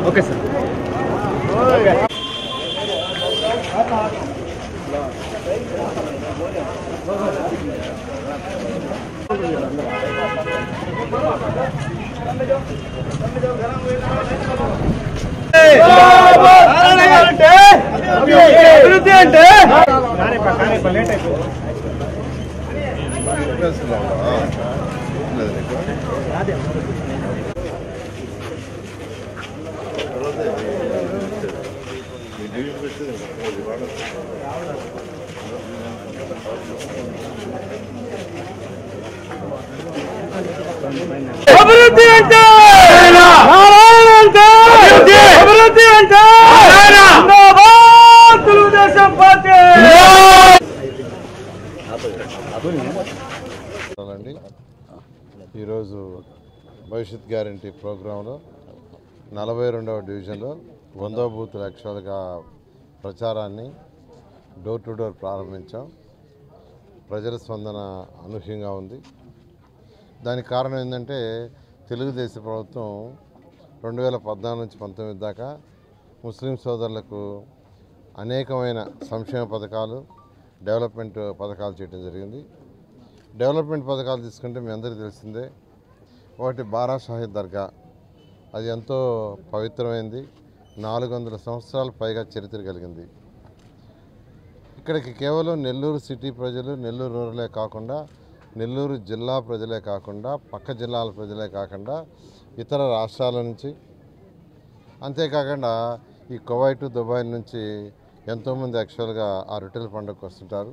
Okay sir. అభివృద్ధి అంటే అభివృద్ధి అంటే అభివృద్ధి అంటే తెలుగుదేశం పార్టీ. ఈరోజు భవిష్యత్ గ్యారంటీ ప్రోగ్రాంలో 42వ డివిజన్లో 100 బూతుల యాక్చువల్గా ప్రచారాన్ని డోర్ టు డోర్ ప్రారంభించాం. ప్రజల స్పందన అనూహ్యంగా ఉంది. దానికి కారణం ఏంటంటే తెలుగుదేశం ప్రభుత్వం 2014 నుంచి 19 దాకా ముస్లిం సోదరులకు అనేకమైన సంక్షేమ పథకాలు, డెవలప్మెంట్ పథకాలు చేయడం జరిగింది. డెవలప్మెంట్ పథకాలు తీసుకుంటే మీ అందరికీ తెలిసిందే. ఒకటి బారా షాహిద్ దర్గా, అది ఎంతో పవిత్రమైంది. 400 సంవత్సరాల పైగా చరిత్ర కలిగింది. ఇక్కడికి కేవలం నెల్లూరు సిటీ ప్రజలు, నెల్లూరు రూరలే కాకుండా, నెల్లూరు జిల్లా ప్రజలే కాకుండా, పక్క జిల్లాల ప్రజలే కాకుండా ఇతర రాష్ట్రాల నుంచి, అంతేకాకుండా ఈ కువైట్, దుబాయ్ నుంచి ఎంతోమంది యాక్చువల్గా ఆ రొట్టెల పండుగకు వస్తుంటారు.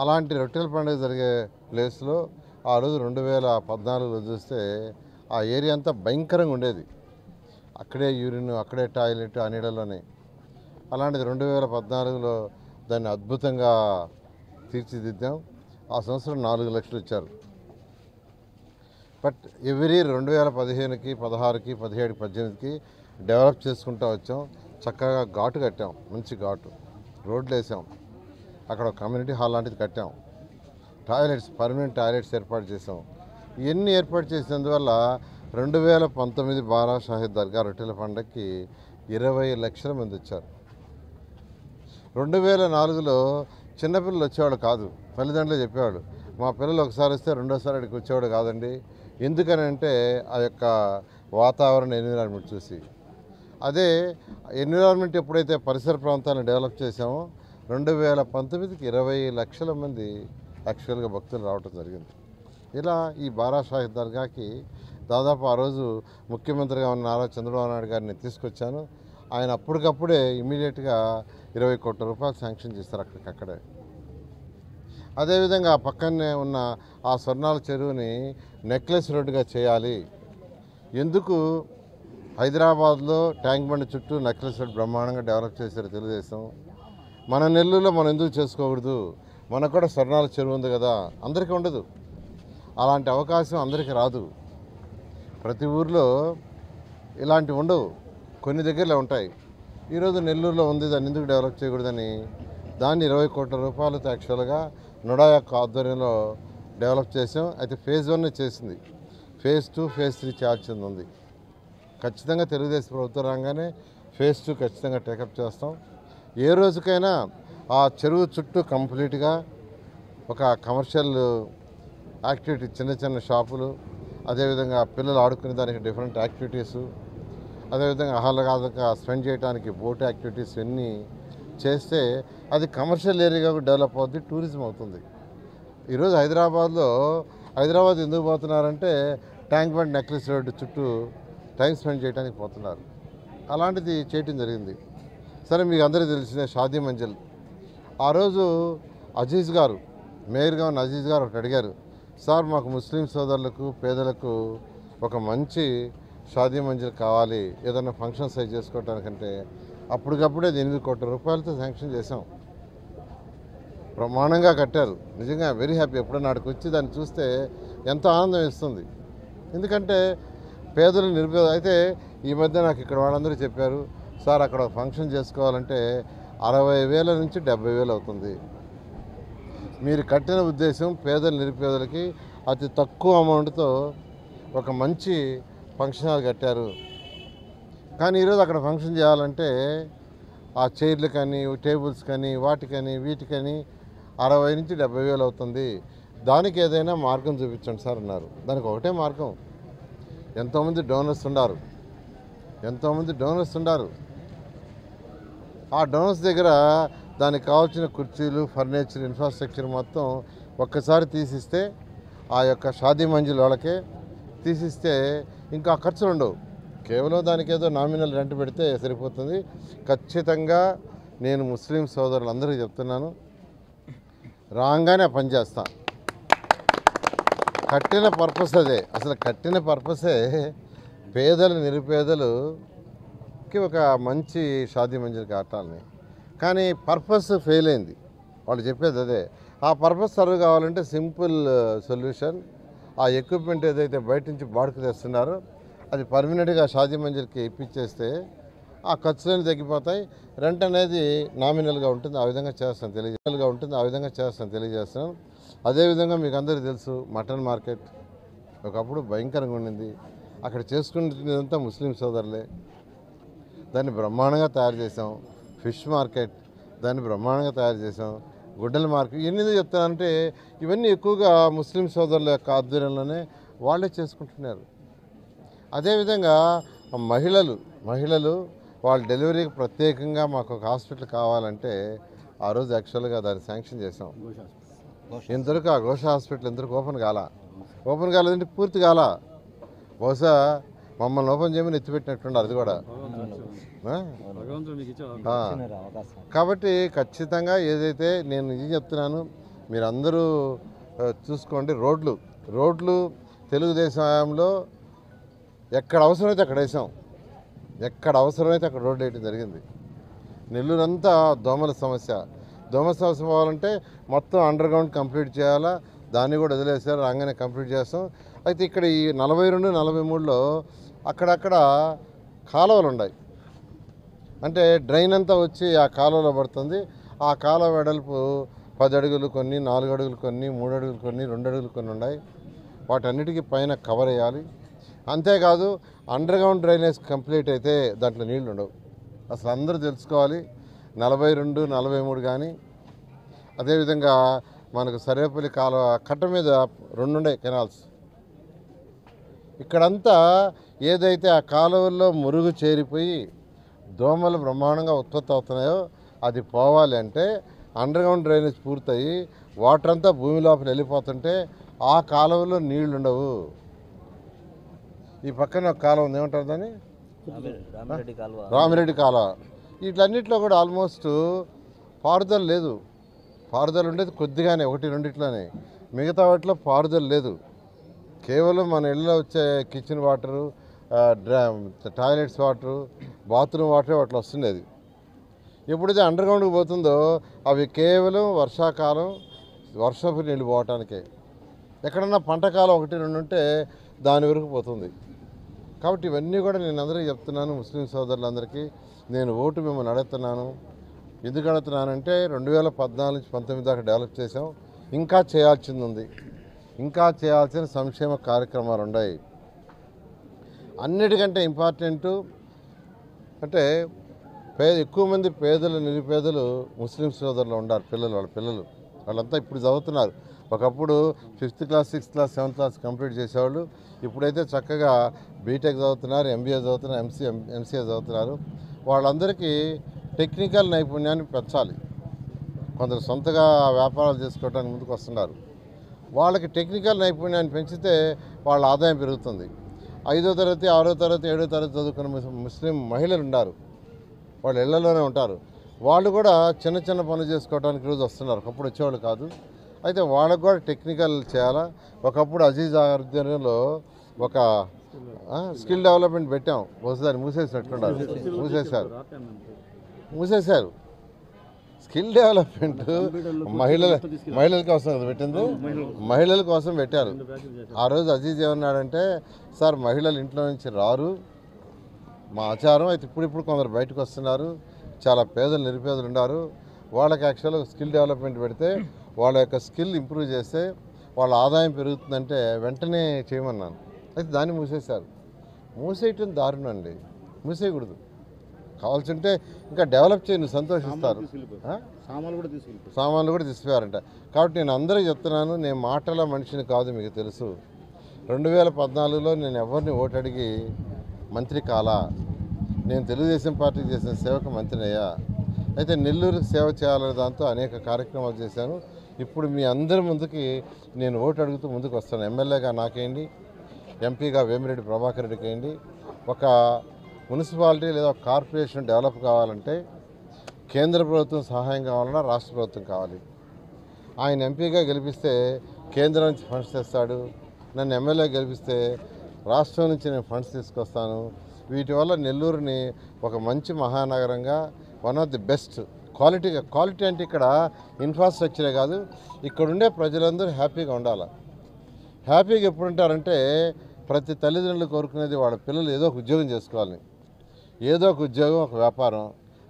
అలాంటి రొట్టెల పండుగ జరిగే ప్లేస్లో ఆ రోజు 2014లో చూస్తే ఆ ఏరియా అంతా భయంకరంగా ఉండేది. అక్కడే యూరిన్, అక్కడే టాయిలెట్, ఆ నీళ్ళలోనే. అలాంటిది 2014లో దాన్ని అద్భుతంగా తీర్చిదిద్దాం. ఆ సంవత్సరం 4 లక్షలు ఇచ్చారు. బట్ ఎవ్రీ 2015కి, 16కి, 17కి, 18కి డెవలప్ చేసుకుంటూ వచ్చాం. చక్కగా ఘాటు కట్టాం, మంచి ఘాటు రోడ్లు వేసాం. అక్కడ కమ్యూనిటీ హాల్ లాంటిది కట్టాం. టాయిలెట్స్, పర్మనెంట్ టాయిలెట్స్ ఏర్పాటు చేసాం. ఇవన్నీ ఏర్పాటు చేసినందువల్ల 2019 బారా షాహిద్ దర్గా రొట్టెల పండుగకి 20 లక్షల మంది వచ్చారు. 2004లో చిన్నపిల్లలు వచ్చేవాడు కాదు. తల్లిదండ్రులు చెప్పేవాడు, మా పిల్లలు ఒకసారి వస్తే రెండోసారి అక్కడికి వచ్చేవాడు కాదండి. ఎందుకని అంటే ఆ యొక్క వాతావరణ ఎన్విరాన్మెంట్ చూసి. అదే ఎన్విరాన్మెంట్ ఎప్పుడైతే పరిసర ప్రాంతాలను డెవలప్ చేసామో 2019కి 20 లక్షల మంది యాక్చువల్గా భక్తులు రావడం జరిగింది. ఇలా ఈ బారా షాహిద్ దర్గాకి దాదాపు ఆ రోజు ముఖ్యమంత్రిగా ఉన్న నారా చంద్రబాబు నాయుడు గారిని తీసుకొచ్చాను. ఆయన అప్పటికప్పుడే ఇమీడియట్గా 20 కోట్ల రూపాయలు శాంక్షన్ చేస్తారు అక్కడికక్కడే. అదేవిధంగా పక్కనే ఉన్న ఆ స్వర్ణాల చెరువుని నెక్లెస్ రోడ్డుగా చేయాలి. ఎందుకు హైదరాబాద్లో ట్యాంక్ బండ్ చుట్టూ నెక్లెస్ రోడ్ బ్రహ్మాండంగా డెవలప్ చేశారు తెలుగుదేశం. మన నెల్లూరులో మనం ఎందుకు చేసుకోకూడదు? మనకు కూడా స్వర్ణాల చెరువు ఉంది కదా. అందరికీ ఉండదు, అలాంటి అవకాశం అందరికీ రాదు. ప్రతి ఊర్లో ఇలాంటివి ఉండవు, కొన్ని దగ్గరలో ఉంటాయి. ఈరోజు నెల్లూరులో ఉంది, దాన్ని ఎందుకు డెవలప్ చేయకూడదని దాన్ని 20 కోట్ల రూపాయలతో యాక్చువల్గా నుడా యొక్క ఆధ్వర్యంలో డెవలప్ చేసాం. అయితే ఫేజ్ 1 చేసింది, ఫేజ్ 2, ఫేజ్ 3 చేయాల్సింది ఉంది. ఖచ్చితంగా తెలుగుదేశం ప్రభుత్వం రాగానే ఫేజ్ 2 ఖచ్చితంగా టేకప్ చేస్తాం. ఏ రోజుకైనా ఆ చెరువు చుట్టూ కంప్లీట్గా ఒక కమర్షియల్ యాక్టివిటీ, చిన్న చిన్న షాపులు, అదేవిధంగా పిల్లలు ఆడుకునే దానికి డిఫరెంట్ యాక్టివిటీసు, అదేవిధంగా ఆహ్లాదకంగా స్పెండ్ చేయడానికి బోట్ యాక్టివిటీస్ ఇవన్నీ చేస్తే అది కమర్షియల్ ఏరియాగా డెవలప్ అవుతుంది, టూరిజం అవుతుంది. ఈరోజు హైదరాబాద్ ఎందుకు పోతున్నారంటే ట్యాంక్ బండ్ నెక్లెస్ రోడ్డు చుట్టూ టైం స్పెండ్ చేయడానికి పోతున్నారు. అలాంటిది చేయటం జరిగింది. సరే, మీకు అందరికీ తెలిసిన షాదీ మంజిల్, ఆ రోజు అజీజ్ గారు మేయర్గా ఉన్న అజీజ్ గారు ఒకటి అడిగారు, సార్ మాకు ముస్లిం సోదరులకు పేదలకు ఒక మంచి షాదీ మంజిల్ కావాలి ఏదైనా ఫంక్షన్ సైజ్ చేసుకోవడానికంటే అప్పటికప్పుడే 8 కోట్ల రూపాయలతో శాంక్షన్ చేశాం. ప్రమాణంగా కట్టారు. నిజంగా వెరీ హ్యాపీ. ఎప్పుడైనా నాటికి వచ్చి దాన్ని చూస్తే ఎంతో ఆనందం ఇస్తుంది. ఎందుకంటే పేదలు నిరుపేద అయితే ఈ మధ్య నాకు ఇక్కడ వాళ్ళందరూ చెప్పారు, సార్ అక్కడ ఫంక్షన్ చేసుకోవాలంటే 60,000 నుంచి 70,000 అవుతుంది. మీరు కట్టిన ఉద్దేశం పేదలు నిరుపేదలకి అతి తక్కువ అమౌంట్తో ఒక మంచి ఫంక్షన్ హాల్ కట్టారు. కానీ ఈరోజు అక్కడ ఫంక్షన్ చేయాలంటే ఆ చైర్లు కానీ టేబుల్స్ కానీ వాటికని వీటికని 60 నుంచి 70,000 అవుతుంది. దానికి ఏదైనా మార్గం చూపించండి సార్ అన్నారు. దానికి ఒకటే మార్గం, ఎంతోమంది డోనర్స్ ఉన్నారు. ఆ డోనర్స్ దగ్గర దానికి కావాల్సిన కుర్చీలు ఫర్నిచర్ ఇన్ఫ్రాస్ట్రక్చర్ మొత్తం ఒక్కసారి తీసిస్తే ఆ యొక్క షాదీ మంజిల్ వాళ్ళకే తీసిస్తే ఇంకా ఖర్చులు ఉండవు. కేవలం దానికి ఏదో నామినల్ రెంట్ పెడితే సరిపోతుంది. ఖచ్చితంగా నేను ముస్లిం సోదరులందరికీ చెప్తున్నాను, రాగానే పని చేస్తా. కట్టిన పర్పస్ అదే, అసలు కట్టిన పర్పసే పేదలు నిరుపేదలుకి ఒక మంచి షాదీ మంజిల్ కట్టాలని. కానీ పర్పస్ ఫెయిల్ అయింది. వాళ్ళు చెప్పేది అదే. ఆ పర్పస్ సర్వ్ కావాలంటే సింపుల్ సొల్యూషన్, ఆ ఎక్విప్మెంట్ ఏదైతే బయట నుంచి బాడుకు తెస్తున్నారో అది పర్మనెంట్గా షాదీ మంజిల్కి ఇప్పించేస్తే ఆ ఖర్చులన్నీ తగ్గిపోతాయి. రెంట్ అనేది నామినల్గా ఉంటుంది. ఆ విధంగా చేస్తాను తెలియజేస్తాను. అదేవిధంగా మీకు అందరికీ తెలుసు, మటన్ మార్కెట్ ఒకప్పుడు భయంకరంగా ఉండింది. అక్కడ చేసుకునేదంతా ముస్లిం సోదరులే. దాన్ని బ్రహ్మాండంగా తయారు చేసాం. ఫిష్ మార్కెట్ దాన్ని బ్రహ్మాండంగా తయారు చేసాం. గుడ్డల మార్కెట్ ఎన్ని చెప్తానంటే ఇవన్నీ ఎక్కువగా ముస్లిం సోదరుల యొక్క ఆధ్వర్యంలోనే వాళ్ళే చేసుకుంటున్నారు. అదేవిధంగా మహిళలు వాళ్ళ డెలివరీకి ప్రత్యేకంగా మాకు ఒక హాస్పిటల్ కావాలంటే ఆ రోజు యాక్చువల్గా దాన్ని శాంక్షన్ చేసాం. ఇంతవరకు ఆ ఘోష హాస్పిటల్ ఇంతవరకు ఓపెన్ కాలేదంటే పూర్తి కాల. బహుశా మమ్మల్ని ఓపెన్ చేయమని ఎత్తిపెట్టినట్టుండే అది కూడా. కాబట్టి ఖచ్చితంగా ఏదైతే నేను ఇది చెప్తున్నాను మీరందరూ చూసుకోండి. రోడ్లు తెలుగుదేశం హయాంలో ఎక్కడ అవసరమైతే అక్కడ వేసాం. అక్కడ రోడ్డు వేయడం జరిగింది. నెల్లూరంతా దోమల సమస్య పోవాలంటే మొత్తం అండర్ గ్రౌండ్ కంప్లీట్ చేయాలా. దాన్ని కూడా వదిలేసారు, రాగానే కంప్లీట్ చేస్తాం. అయితే ఇక్కడ ఈ 42, 43లో అక్కడక్కడ కాలువలు ఉన్నాయి. అంటే డ్రైన్ అంతా వచ్చి ఆ కాలువలో పడుతుంది. ఆ కాలువ వెడల్పు 10 అడుగులు కొన్ని, 4 అడుగులు కొన్ని, 3 అడుగులు కొన్ని, 2 అడుగులు కొన్ని ఉన్నాయి. వాటన్నిటికీ పైన కవర్ వేయాలి. అంతేకాదు అండర్ గ్రౌండ్ డ్రైనేజ్ కంప్లీట్ అయితే దాంట్లో నీళ్లు ఉండవు. అసలు అందరూ తెలుసుకోవాలి. 42, 43 కానీ అదేవిధంగా మనకు సర్వేపల్లి కాలువ కట్ట మీద 2 ఉన్నాయి కెనాల్స్. ఇక్కడంతా ఏదైతే ఆ కాలువల్లో మురుగు చేరిపోయి దోమలు బ్రహ్మాండంగా ఉత్పత్తి అవుతున్నాయో అది పోవాలి అంటే అండర్ గ్రౌండ్ డ్రైనేజ్ పూర్తయి వాటర్ అంతా భూమి లోపల వెళ్ళిపోతుంటే ఆ కాలువలో నీళ్లు ఉండవు. ఈ పక్కన ఒక కాలువ ఉంది, ఏమంటారు దాన్ని, రామిరెడ్డి కాలువ. వీటన్నిటిలో కూడా ఆల్మోస్ట్ పారుదల లేదు. పారుదల ఉండేది కొద్దిగానే, 1-2 మిగతా వాటిలో పారుదల లేదు. కేవలం మన ఇళ్ళలో వచ్చే kitchen water, toilets water, bathroom వాటరే వాటిలో వస్తుండేది. ఎప్పుడైతే అండర్ గ్రౌండ్కి పోతుందో అవి కేవలం వర్షాకాలం వర్షపు నీళ్ళు పోవటానికే. ఎక్కడన్నా పంటకాలం 1-2 ఉంటే దాని వరకు పోతుంది. కాబట్టి ఇవన్నీ కూడా నేను అందరికీ చెప్తున్నాను. ముస్లిం సోదరులందరికీ నేను ఓటు మిమ్మల్ని అడుగుతున్నాను. ఎందుకు అడుగుతున్నానంటే 2014 నుంచి 19 దాకా డెవలప్ చేసాం. ఇంకా చేయాల్సింది ఉంది. ఇంకా చేయాల్సిన సంక్షేమ కార్యక్రమాలు ఉన్నాయి. అన్నిటికంటే ఇంపార్టెంటు అంటే ఎక్కువ మంది పేదలు నిరుపేదలు ముస్లిం సోదరులు ఉన్నారు. వాళ్ళంతా ఇప్పుడు చదువుతున్నారు. ఒకప్పుడు 5th class 6th class 7th class complete చేసేవాళ్ళు. ఇప్పుడైతే చక్కగా బీటెక్ చదువుతున్నారు, ఎంబీఏ చదువుతున్నారు, ఎంసీఏ చదువుతున్నారు. వాళ్ళందరికీ టెక్నికల్ నైపుణ్యాన్ని పెంచాలి. కొందరు సొంతగా వ్యాపారాలు చేసుకోవడానికి ముందుకు వస్తున్నారు. వాళ్ళకి టెక్నికల్ నైపుణ్యాన్ని పెంచితే వాళ్ళ ఆదాయం పెరుగుతుంది. 5వ తరగతి 6వ తరగతి 7వ తరగతి చదువుకున్న ముస్లిం మహిళలు ఉన్నారు. వాళ్ళు ఇళ్లలోనే ఉంటారు. వాళ్ళు కూడా చిన్న చిన్న పనులు చేసుకోవడానికి రోజు వస్తున్నారు. ఒకప్పుడు వచ్చేవాళ్ళు కాదు. అయితే వాళ్ళకు కూడా టెక్నికల్ చేయాలా. ఒకప్పుడు అజీజ్ ఆధ్వర్యంలో ఒక స్కిల్ డెవలప్మెంట్ పెట్టాం, ఒకసారి మూసేసినట్టున్నారు, మూసేశారు. స్కిల్ డెవలప్మెంట్ మహిళల కోసం కదా పెట్టింది, మహిళల కోసం పెట్టారు. ఆ రోజు అజీజ్ ఏమన్నాడంటే, సార్ మహిళలు ఇంట్లో నుంచి రారు, మా ఆచారం. అయితే ఇప్పుడు కొందరు బయటకు వస్తున్నారు, చాలా పేదలు నిరుపేదలు ఉన్నారు, వాళ్ళకి యాక్చువల్గా స్కిల్ డెవలప్మెంట్ పెడితే వాళ్ళ యొక్క స్కిల్ ఇంప్రూవ్ చేస్తే వాళ్ళ ఆదాయం పెరుగుతుందంటే వెంటనే చేయమన్నాను. అయితే దాన్ని మూసేశారు. మూసేయటం దారుణం అండి, మూసేయకూడదు. కావాల్సి ఉంటే ఇంకా డెవలప్ చేయను, సంతోషిస్తారు. సామాన్లు కూడా తీసుకుపోయారంట. కాబట్టి నేను అందరికీ చెప్తున్నాను, నేను మాటల మనిషిని కాదు, మీకు తెలుసు. 2014లో నేను ఎవరిని ఓటు అడిగి మంత్రి కాలా, నేను తెలుగుదేశం పార్టీకి చేసిన సేవకు మంత్రిని అయ్యా. అయితే నెల్లూరుకి సేవ చేయాలనే దాంతో అనేక కార్యక్రమాలు చేశాను. ఇప్పుడు మీ అందరి ముందుకి నేను ఓటు అడుగుతూ ముందుకు వస్తాను. ఎమ్మెల్యేగా నాకేయండి, ఎంపీగా వేమిరెడ్డి ప్రభాకర్ రెడ్డికి వేయండి. ఒక మున్సిపాలిటీ లేదా ఒక కార్పొరేషన్ డెవలప్ కావాలంటే కేంద్ర ప్రభుత్వం సహాయం కావాలన్నా రాష్ట్ర ప్రభుత్వం కావాలి. ఆయన ఎంపీగా గెలిపిస్తే కేంద్రం నుంచి ఫండ్స్ తెస్తాడు, నన్ను ఎమ్మెల్యే గెలిపిస్తే రాష్ట్రం నుంచి నేను ఫండ్స్ తీసుకొస్తాను. వీటి వల్ల నెల్లూరుని ఒక మంచి మహానగరంగా, one of the best quality అంటే ఇక్కడ ఇన్ఫ్రాస్ట్రక్చరే కాదు, ఇక్కడ ఉండే ప్రజలందరూ హ్యాపీగా ఉండాలి. హ్యాపీగా ఎప్పుడు ఉంటారంటే ప్రతి తల్లిదండ్రులు కోరుకునేది వాళ్ళ పిల్లలు ఏదో ఒక ఉద్యోగం చేసుకోవాలని, ఏదో ఒక ఉద్యోగం, ఒక వ్యాపారం.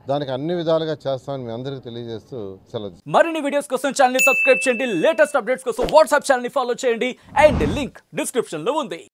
దానికి అన్ని విధాలుగా చేస్తామని మీ అందరికీ తెలియజేస్తూ సెలవు. మరిన్ని వీడియోస్ కోసం ఛానల్ ని సబ్స్క్రైబ్ చేయండి, లేటెస్ట్ అప్డేట్స్ కోసం వాట్సాప్ ఛానల్ ని ఫాలో చేయండి అండ్ లింక్ డిస్క్రిప్షన్ లో ఉంది.